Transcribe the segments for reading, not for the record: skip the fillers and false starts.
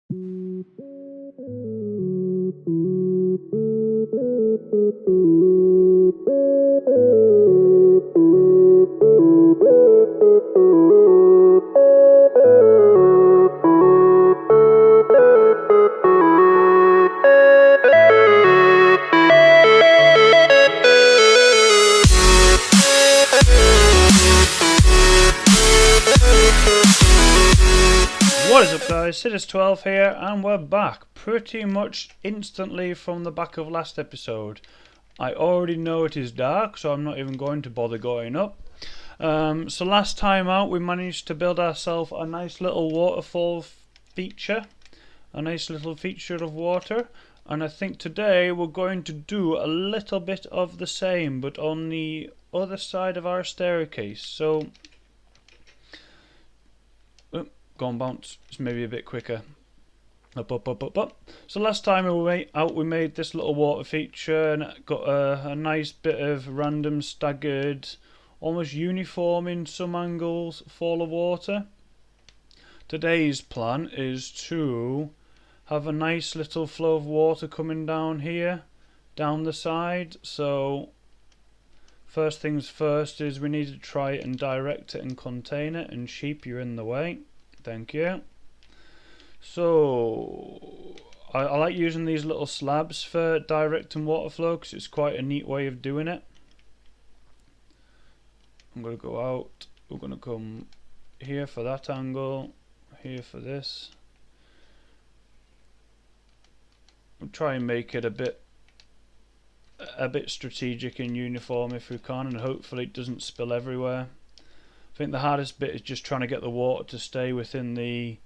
What is up guys, S1DD3RS12 here, and we're back pretty much instantly from the back of last episode. I already know it is dark, so I'm not even going to bother going up. So last time out we managed to build ourselves a nice little waterfall feature, a nice little feature of water, and I think today we're going to do a little bit of the same but on the other side of our staircase. So go on, bounce. It's maybe a bit quicker. Up, up, up, up, up. So last time we made this little water feature and got a nice bit of random staggered, almost uniform in some angles fall of water. Today's plan is to have a nice little flow of water coming down here, down the side. So first things first is we need to try and direct it and contain it, and sheep, you're in the way. Thank you. So I like using these little slabs for directing water flow because it's quite a neat way of doing it. I'm going to go out, we're going to come here for that angle, here for this. We'll try and make it a bit strategic and uniform if we can, and hopefully it doesn't spill everywhere. I think the hardest bit is just trying to get the water to stay within the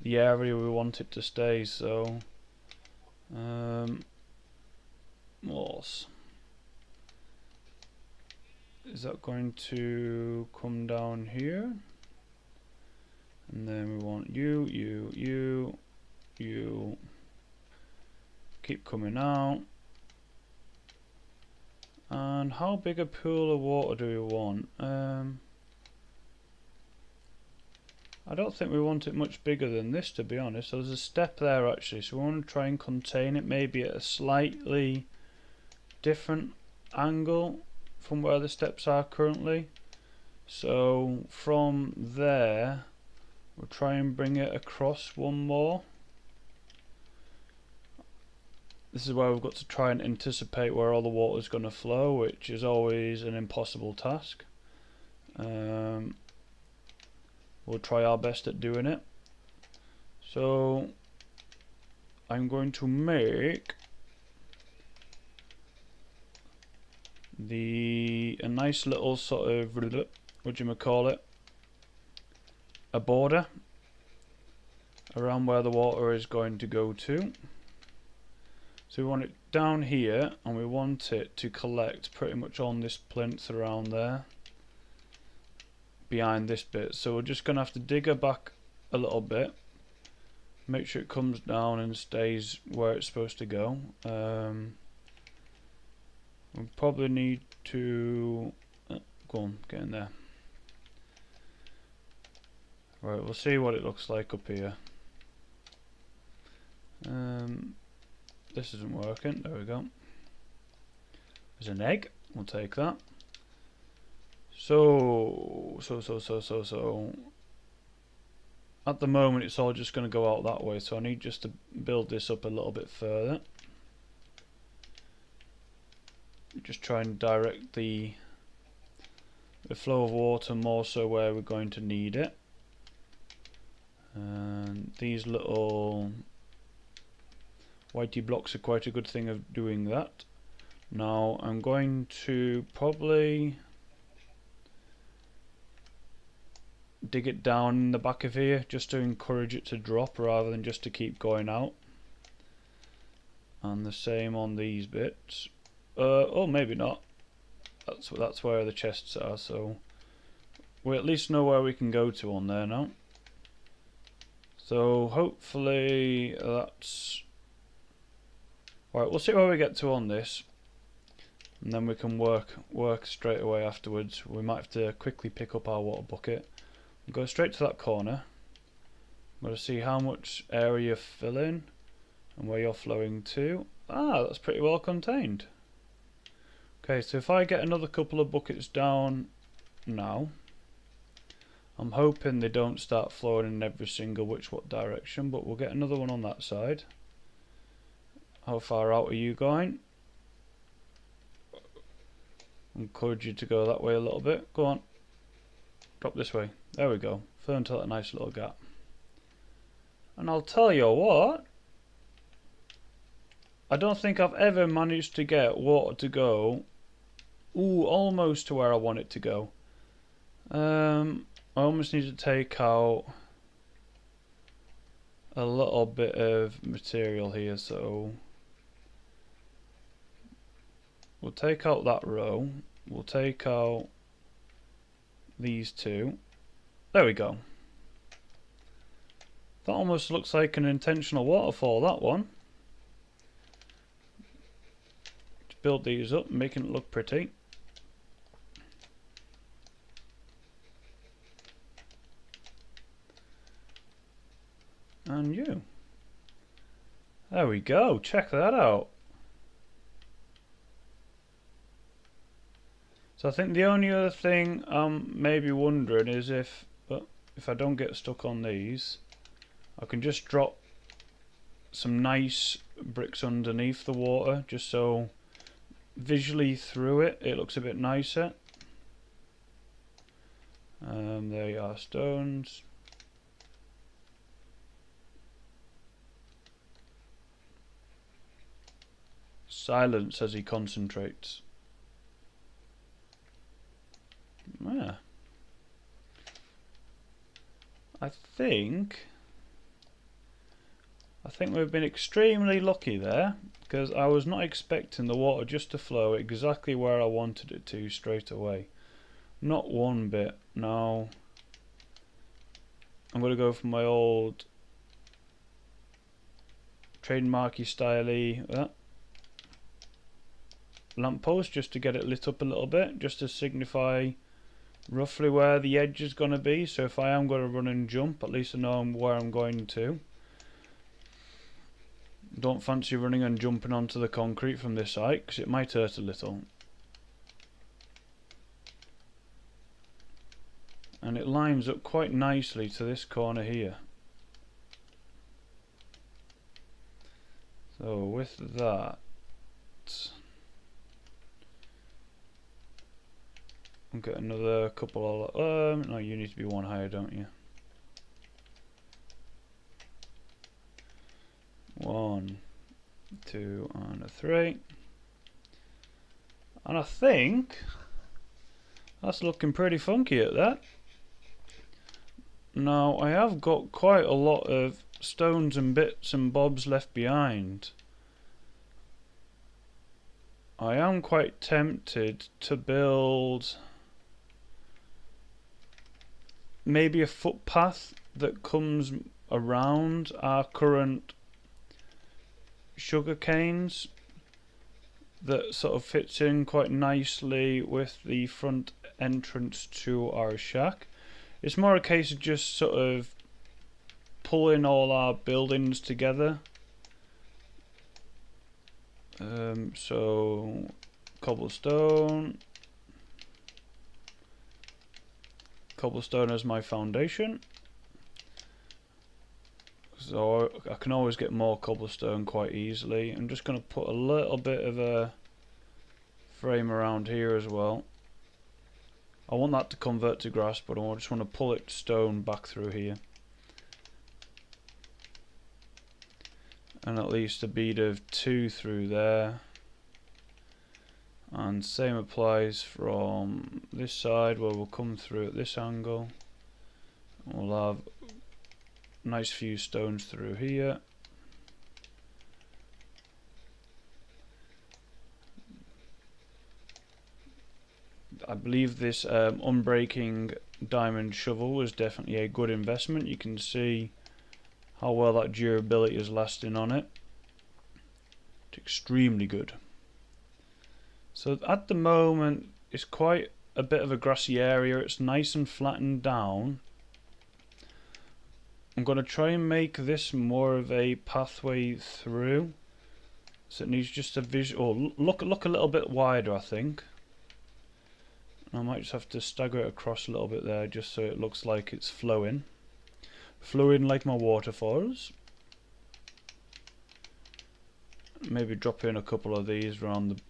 area we want it to stay. So what is that going to come down here? And then we want you keep coming out. And how big a pool of water do we want? I don't think we want it much bigger than this, to be honest. So there's a step there actually, so we want to try and contain it maybe at a slightly different angle from where the steps are currently. So from there we'll try and bring it across one more. This is where we've got to try and anticipate where all the water is going to flow, which is always an impossible task. We'll try our best at doing it. So I'm going to make a nice little sort of, what do you call it, a border around where the water is going to go to. So we want it down here, and we want it to collect pretty much on this plinth around there, behind this bit. So we're just going to have to dig her back a little bit, make sure it comes down and stays where it's supposed to go. We probably need to go on, get in there. Right, we'll see what it looks like up here. This isn't working. There we go. There's an egg. We'll take that. So at the moment it's all just going to go out that way, so I need just to build this up a little bit further. Just try and direct the flow of water more so where we're going to need it. And these little whitey blocks are quite a good thing of doing that. Now I'm going to probably dig it down in the back of here just to encourage it to drop rather than just to keep going out. And the same on these bits. Oh, maybe not. That's where the chests are, so we at least know where we can go to on there now. So hopefully that's right. We'll see where we get to on this, and then we can work straight away afterwards. We might have to quickly pick up our water bucket and go straight to that corner, I'm going to see how much area you're filling and where you're flowing to. Ah, that's pretty well contained. Okay, so if I get another couple of buckets down now, I'm hoping they don't start flowing in every single which what direction, but we'll get another one on that side. How far out are you going? Encourage you to go that way a little bit. Go on. Drop this way. There we go. Fill into that nice little gap. And I'll tell you what, I don't think I've ever managed to get water to go almost to where I want it to go. I almost need to take out a little bit of material here, so we'll take out that row, we'll take out these two. There we go. That almost looks like an intentional waterfall, that one. Just build these up, making it look pretty. And you. There we go, check that out. So I think the only other thing I'm maybe wondering is if I don't get stuck on these, I can just drop some nice bricks underneath the water, just so visually through it looks a bit nicer. There you are, stones. Silence as he concentrates. Yeah. I think we've been extremely lucky there, because I was not expecting the water just to flow exactly where I wanted it to straight away. Not one bit. Now I'm going to go for my old trademarky styley lamppost, just to get it lit up a little bit, just to signify roughly where the edge is going to be, so if I am going to run and jump, at least I know where I'm going to. Don't fancy running and jumping onto the concrete from this side, because it might hurt a little. And it lines up quite nicely to this corner here. So with that, I'll get another couple of, no, you need to be one higher, don't you? 1, 2, and a 3. And I think that's looking pretty funky at that. Now I have got quite a lot of stones and bits and bobs left behind. I am quite tempted to build maybe a footpath that comes around our current sugar canes, that sort of fits in quite nicely with the front entrance to our shack. It's more a case of just sort of pulling all our buildings together. So cobblestone as my foundation, so I can always get more cobblestone quite easily. I'm just going to put a little bit of a frame around here as well. I want that to convert to grass, but I just want to pull it stone back through here, and at least a bead of 2 through there. And same applies from this side, where we'll come through at this angle. We'll have a nice few stones through here. I believe this unbreaking diamond shovel was definitely a good investment. You can see how well that durability is lasting on it. It's extremely good. So at the moment it's quite a bit of a grassy area. It's nice and flattened down. I'm going to try and make this more of a pathway through. So it needs just a visual, look a little bit wider, I think. I might just have to stagger it across a little bit there just so it looks like it's flowing. Flowing like my waterfalls. Maybe drop in a couple of these around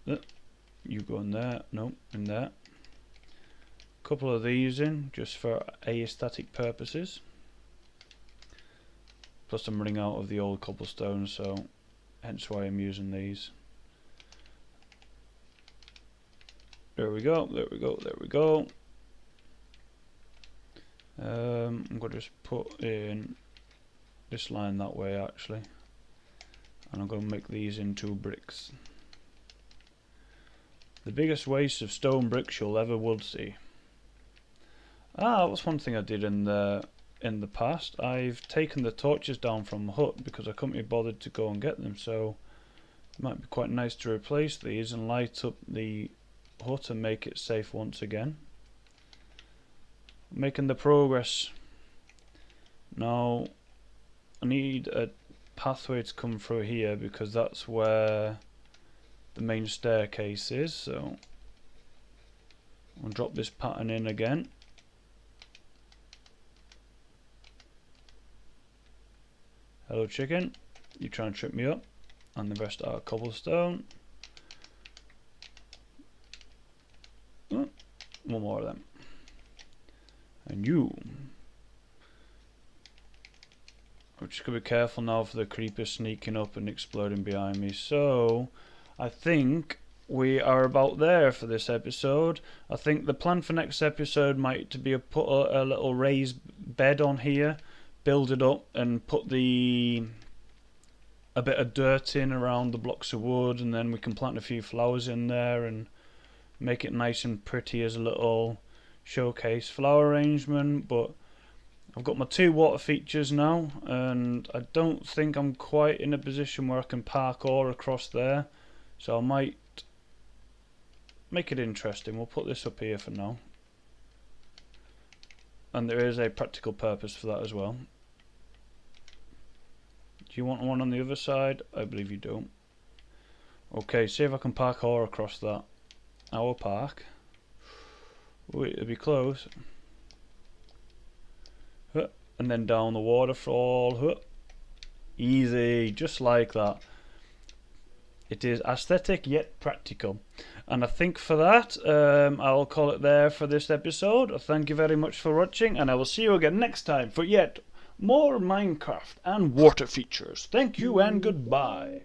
the... you go in there, no, in there. Couple of these in just for aesthetic purposes. Plus I'm running out of the old cobblestone, so hence why I'm using these. There we go, there we go, there we go. I'm going to just put in this line that way actually. And I'm going to make these into bricks. The biggest waste of stone bricks you'll ever would see. That was one thing I did in the past. I've taken the torches down from the hut because I couldn't be bothered to go and get them, so it might be quite nice to replace these and light up the hut and make it safe once again. Making the progress. Now I need a pathway to come through here because that's where the main staircase is, so I'll drop this pattern in again. Hello chicken, you trying to trip me up? And the rest are cobblestone. Oh, one more of them. And you. I'm just going to be careful now for the creepers sneaking up and exploding behind me. So, I think we are about there for this episode. I think the plan for next episode might be to put a little raised bed on here, build it up and put a bit of dirt in around the blocks of wood, and then we can plant a few flowers in there and make it nice and pretty as a little showcase flower arrangement. But I've got my 2 water features now, and I don't think I'm quite in a position where I can park ore across there, so I might make it interesting. We'll put this up here for now, and there is a practical purpose for that as well. Do you want one on the other side? I believe you don't. Okay, see if I can park ore across that. I will park. Wait, it'll be close. And then down the waterfall. Easy, just like that. It is aesthetic yet practical. And I think for that, I'll call it there for this episode. Thank you very much for watching, and I will see you again next time for yet more Minecraft and water features. Thank you and goodbye.